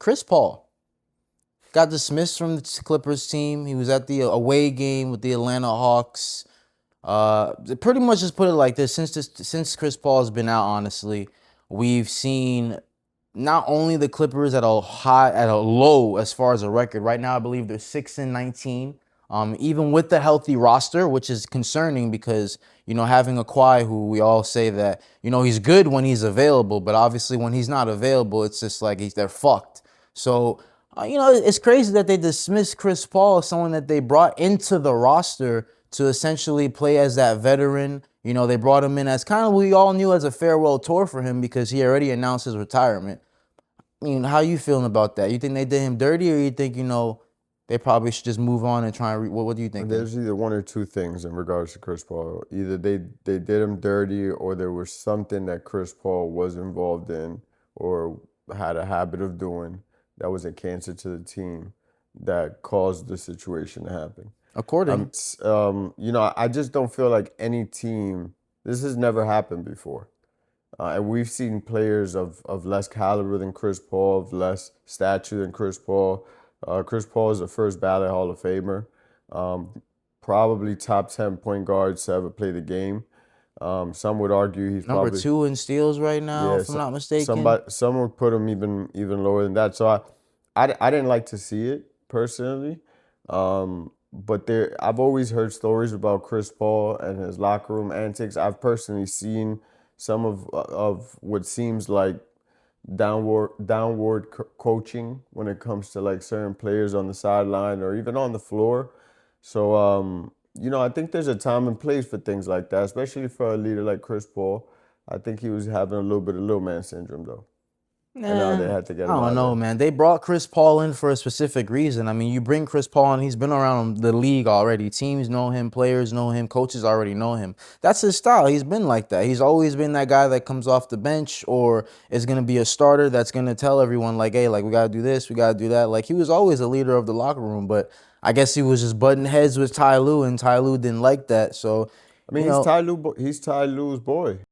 Chris Paul got dismissed from the Clippers team. He was at the away game with the Atlanta Hawks. Pretty much just put it like this: since Chris Paul has been out, honestly, we've seen not only the Clippers at a low as far as a record. Right now, I believe they're 6-19. Even with the healthy roster, which is concerning because, having a Kawhi, who we all say that, he's good when he's available, but obviously when he's not available, it's just like they're fucked. So, it's crazy that they dismissed Chris Paul, someone that they brought into the roster to essentially play as that veteran. They brought him in as kind of, we all knew, as a farewell tour for him because he already announced his retirement. I mean, how you feeling about that? You think they did him dirty, or you think, they probably should just move on and try and what do you think? There's either one or two things in regards to Chris Paul. Either they did him dirty, or there was something that Chris Paul was involved in or had a habit of doing that was a cancer to the team that caused the situation to happen. According, I just don't feel like any team, this has never happened before. And we've seen players of less caliber than Chris Paul, of less stature than Chris Paul. Chris Paul is the first ballot Hall of Famer, probably top 10 point guards to ever play the game. Some would argue he's number probably 2 in steals right now, if I'm not mistaken. Some would put him even lower than that. So I didn't like to see it personally, but I've always heard stories about Chris Paul and his locker room antics. I've personally seen some of what seems like downward coaching when it comes to like certain players on the sideline or even on the floor. So I think there's a time and place for things like that, especially for a leader like Chris Paul. I think he was having a little bit of little man syndrome though. And they had to get him I don't know, man. They brought Chris Paul in for a specific reason. I mean, you bring Chris Paul in, he's been around the league already. Teams know him, players know him, coaches already know him. That's his style. He's been like that. He's always been that guy that comes off the bench or is going to be a starter that's going to tell everyone, like, hey, like, we got to do this, we got to do that. Like, he was always a leader of the locker room, but I guess he was just butting heads with Ty Lue, and Ty Lue didn't like that. So, I mean, he's Ty Lue's boy.